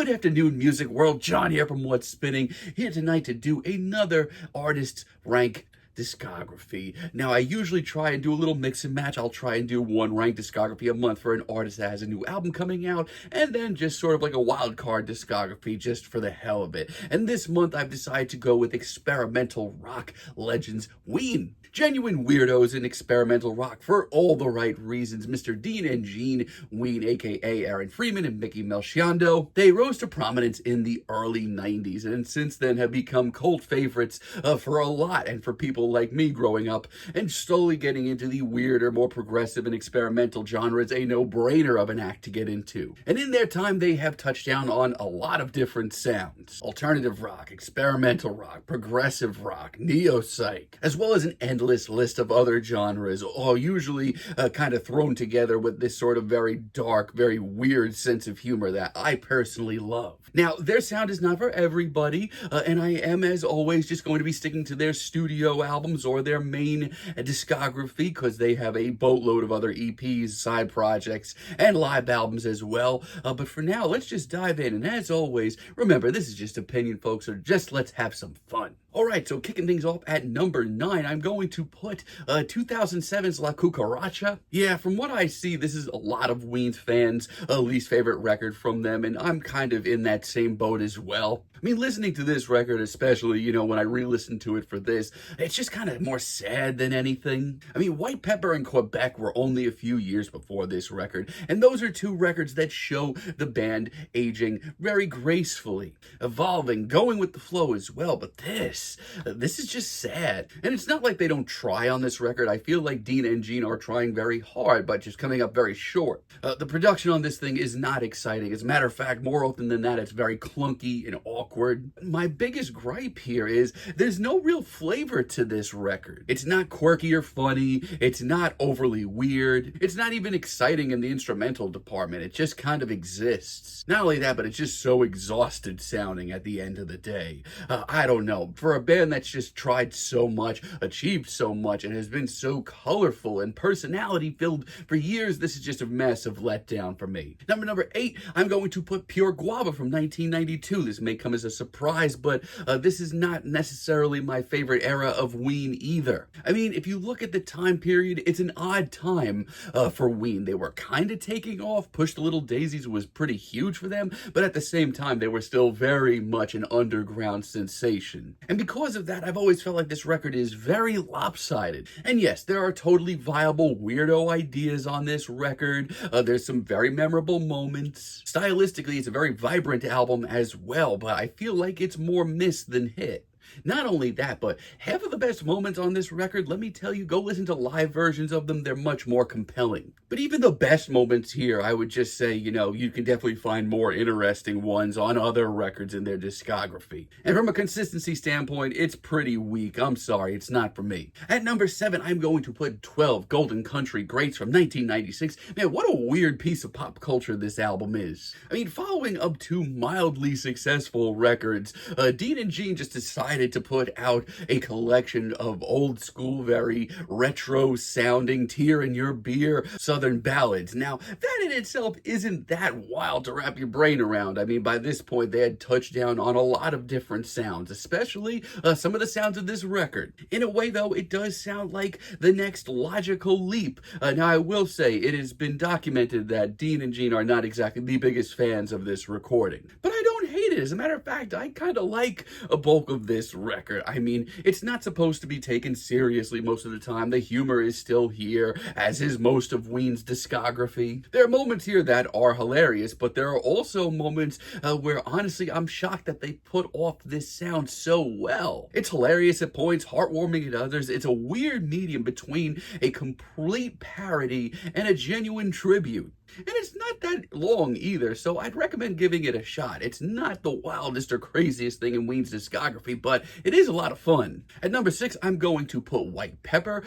Good afternoon, music world. John here from What's Spinning, here tonight to do another artist's rank discography. Now, I usually try and do a little mix and match. I'll try and do one ranked discography a month for an artist that has a new album coming out, and then just sort of like a wild card discography just for the hell of it. And this month, I've decided to go with experimental rock legends Ween. Genuine weirdos in experimental rock for all the right reasons. Mr. Dean and Gene Ween, aka Aaron Freeman and Mickey Melchiondo. They rose to prominence in the early 90s and since then have become cult favorites for a lot, and for people like me growing up and slowly getting into the weirder, more progressive and experimental genres, a no-brainer of an act to get into. And in their time, they have touched down on a lot of different sounds. Alternative rock, experimental rock, progressive rock, neo-psych, as well as an endless list of other genres, all usually kind of thrown together with this sort of very dark, very weird sense of humor that I personally love. Now, their sound is not for everybody, and I am, as always, just going to be sticking to their studio albums or their main discography, because they have a boatload of other EPs, side projects, and live albums as well. But for now, let's just dive in, and as always, remember, this is just opinion, folks, so just let's have some fun. Alright, so kicking things off at number 9, I'm going to put 2007's La Cucaracha. Yeah, from what I see, this is a lot of Ween's fans' least favorite record from them, and I'm kind of in that same boat as well. I mean, listening to this record, especially, you know, when I re-listened to it for this, it's just kind of more sad than anything. I mean, White Pepper and Quebec were only a few years before this record, and those are two records that show the band aging very gracefully, evolving, going with the flow as well, but this is just sad. And it's not like they don't try on this record. I feel like Dean and Gene are trying very hard, but just coming up very short. The production on this thing is not exciting. As a matter of fact, more often than that, it's very clunky and awkward. My biggest gripe here is there's no real flavor to this record. It's not quirky or funny. It's not overly weird. It's not even exciting in the instrumental department. It just kind of exists. Not only that, but it's just so exhausted sounding at the end of the day. I don't know. For a band that's just tried so much, achieved so much, and has been so colorful and personality filled for years, this is just a massive letdown for me. Number 8, I'm going to put Pure Guava from 1992. This may come as a surprise, but this is not necessarily my favorite era of Ween either. I mean, if you look at the time period, it's an odd time for Ween. They were kind of taking off. Push the Little Daisies was pretty huge for them, but at the same time, they were still very much an underground sensation. And because of that, I've always felt like this record is very lopsided. And yes, there are totally viable weirdo ideas on this record. There's some very memorable moments. Stylistically, it's a very vibrant album as well, but I feel like it's more miss than hit. Not only that, but half of the best moments on this record, let me tell you, go listen to live versions of them. They're much more compelling. But even the best moments here, I would just say, you know, you can definitely find more interesting ones on other records in their discography. And from a consistency standpoint, it's pretty weak. I'm sorry, it's not for me. At number 7, I'm going to put 12 Golden Country Greats from 1996. Man, what a weird piece of pop culture this album is. I mean, following up 2 mildly successful records, Dean and Gene just decided to put out a collection of old school, very retro sounding, tear in your beer Southern ballads. Now, that in itself isn't that wild to wrap your brain around. I mean, by this point, they had touched down on a lot of different sounds, especially some of the sounds of this record. In a way, though, it does sound like the next logical leap. Now, I will say, it has been documented that Dean and Gene are not exactly the biggest fans of this recording. But I don't hate it. As a matter of fact, I kind of like a bulk of this record. I mean, it's not supposed to be taken seriously most of the time. The humor is still here, as is most of Ween's discography. There are moments here that are hilarious, but there are also moments where, honestly, I'm shocked that they put off this sound so well. It's hilarious at points, heartwarming at others. It's a weird medium between a complete parody and a genuine tribute. And it's not that long either, so I'd recommend giving it a shot. It's not the wildest or craziest thing in Ween's discography, but it is a lot of fun. At number 6, I'm going to put White Pepper.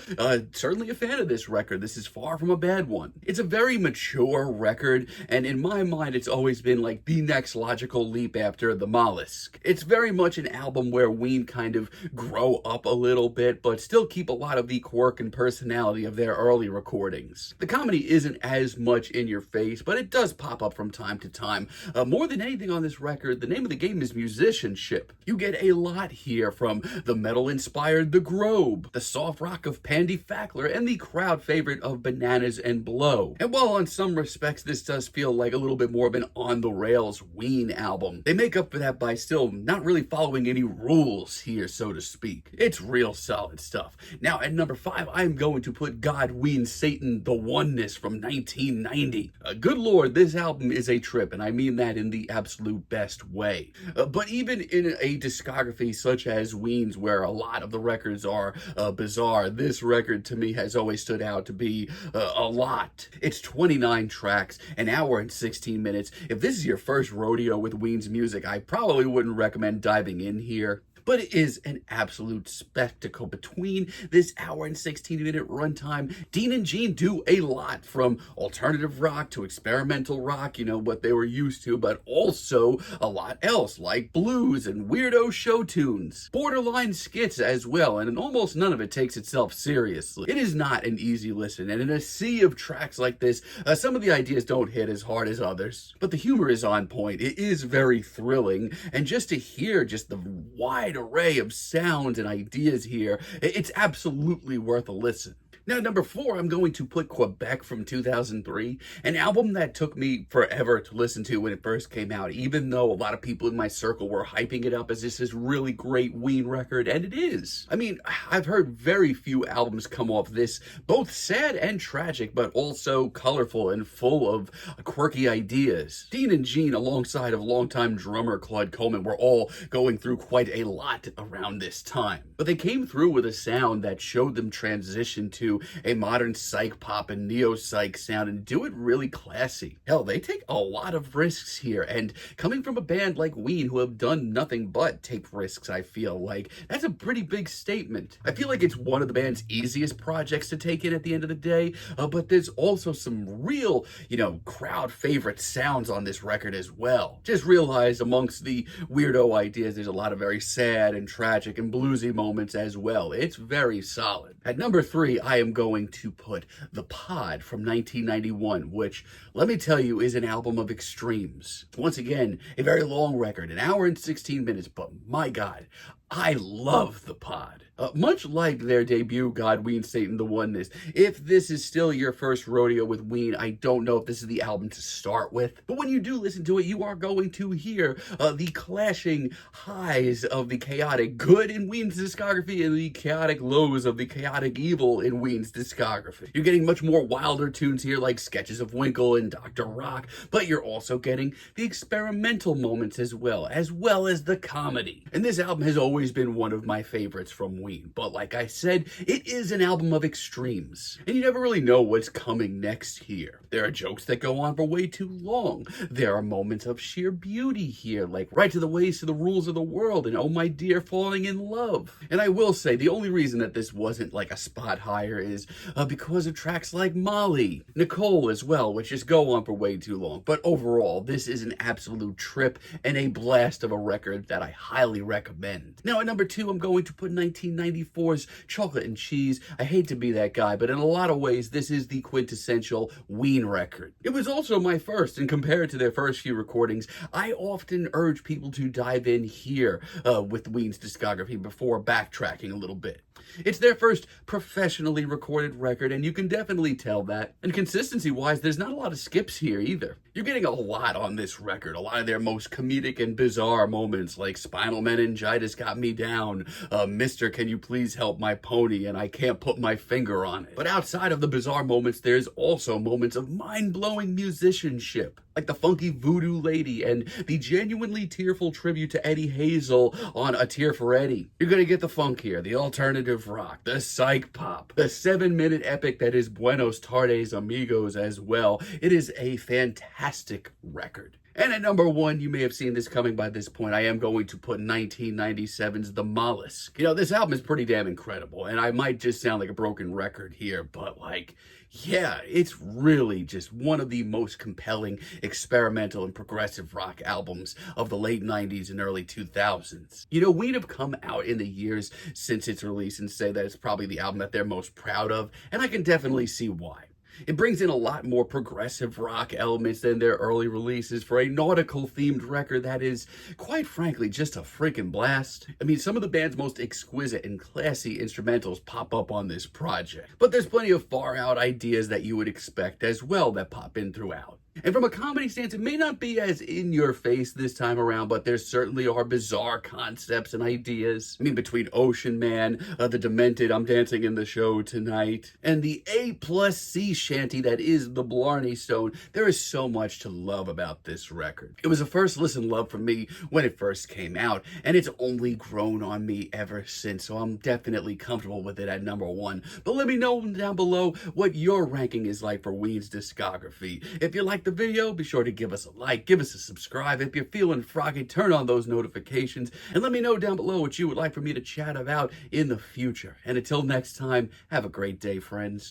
Certainly a fan of this record. This is far from a bad one. It's a very mature record, and in my mind, it's always been like the next logical leap after The Mollusk. It's very much an album where Ween kind of grow up a little bit, but still keep a lot of the quirk and personality of their early recordings. The comedy isn't as much in your your face, but it does pop up from time to time. More than anything on this record, the name of the game is musicianship. You get a lot here from the metal-inspired The Grobe, the soft rock of Pandy Fackler, and the crowd favorite of Bananas and Blow. And while on some respects this does feel like a little bit more of an on-the-rails Ween album, they make up for that by still not really following any rules here, so to speak. It's real solid stuff. Now, at number 5, I'm going to put God, Ween, Satan, The Oneness from 1990. Good lord, this album is a trip, and I mean that in the absolute best way. But even in a discography such as Ween's, where a lot of the records are bizarre, this record to me has always stood out to be a lot. It's 29 tracks, an hour and 16 minutes. If this is your first rodeo with Ween's music, I probably wouldn't recommend diving in here. But it is an absolute spectacle. Between this hour and 16-minute runtime, Dean and Gene do a lot, from alternative rock to experimental rock, you know, what they were used to, but also a lot else, like blues and weirdo show tunes, borderline skits as well, and almost none of it takes itself seriously. It is not an easy listen, and in a sea of tracks like this, some of the ideas don't hit as hard as others, but the humor is on point. It is very thrilling, and just to hear just the wide array of sounds and ideas here, it's absolutely worth a listen. Now, number 4, I'm going to put Quebec from 2003, an album that took me forever to listen to when it first came out, even though a lot of people in my circle were hyping it up as this really great Ween record, and it is. I mean, I've heard very few albums come off this, both sad and tragic, but also colorful and full of quirky ideas. Dean and Gene, alongside of longtime drummer Claude Coleman, were all going through quite a lot around this time. But they came through with a sound that showed them transition to a modern psych pop and neo-psych sound and do it really classy. Hell, they take a lot of risks here, and coming from a band like Ween, who have done nothing but take risks, I feel like, that's a pretty big statement. I feel like it's one of the band's easiest projects to take in at the end of the day, but there's also some real, crowd favorite sounds on this record as well. Just realize amongst the weirdo ideas, there's a lot of very sad and tragic and bluesy moments as well. It's very solid. At number 3, I am going to put The Pod from 1991, which, let me tell you, is an album of extremes. Once again, a very long record, an hour and 16 minutes, but my God, I love The Pod. Much like their debut, God, Ween, Satan, The Oneness, if this is still your first rodeo with Ween, I don't know if this is the album to start with. But when you do listen to it, you are going to hear the clashing highs of the chaotic good in Ween's discography and the chaotic lows of the chaotic evil in Ween's discography. You're getting much more wilder tunes here, like Sketches of Winkle and Dr. Rock, but you're also getting the experimental moments as well as the comedy. And this album has always been one of my favorites from Ween. But like I said, it is an album of extremes, and you never really know what's coming next here. There are jokes that go on for way too long. There are moments of sheer beauty here, like Right to the Ways to the Rules of the World and Oh My Dear Falling in Love. And I will say, the only reason that this wasn't like a spot higher is because of tracks like Molly, Nicole as well, which just go on for way too long. But overall, this is an absolute trip and a blast of a record that I highly recommend. Now at number 2, I'm going to put 1994's Chocolate and Cheese. I hate to be that guy, but in a lot of ways, this is the quintessential Ween record. It was also my first, and compared to their first few recordings, I often urge people to dive in here with Ween's discography before backtracking a little bit. It's their first professionally recorded record, and you can definitely tell that. And consistency-wise, there's not a lot of skips here either. You're getting a lot on this record, a lot of their most comedic and bizarre moments, like Spinal Meningitis Got Me Down, Mister, Can You Please Help My Pony, and I Can't Put My Finger on It. But outside of the bizarre moments, there's also moments of mind-blowing musicianship, like the funky Voodoo Lady and the genuinely tearful tribute to Eddie Hazel on A Tear for Eddie. You're gonna get the funk here, the alternative rock, the psych pop, the 7-minute epic that is Buenos Tardes Amigos as well. It is a fantastic record. And at number 1, you may have seen this coming by this point, I am going to put 1997's The Mollusk. This album is pretty damn incredible, and I might just sound like a broken record here, but yeah, it's really just one of the most compelling experimental and progressive rock albums of the late 90s and early 2000s. Ween have come out in the years since its release and say that it's probably the album that they're most proud of, and I can definitely see why. It brings in a lot more progressive rock elements than their early releases for a nautical-themed record that is, quite frankly, just a freaking blast. I mean, some of the band's most exquisite and classy instrumentals pop up on this project, but there's plenty of far-out ideas that you would expect as well that pop in throughout. And from a comedy stance, it may not be as in your face this time around, but there certainly are bizarre concepts and ideas. I mean, between Ocean Man, the demented I'm Dancing in the Show Tonight, and the A+ sea shanty that is the Blarney Stone, there is so much to love about this record. It was a first listen love for me when it first came out, and it's only grown on me ever since, so I'm definitely comfortable with it at #1. But let me know down below what your ranking is like for Ween's discography. If you like the video, be sure to give us a like, give us a subscribe. If you're feeling froggy, turn on those notifications, and let me know down below what you would like for me to chat about in the future. And until next time, have a great day, friends.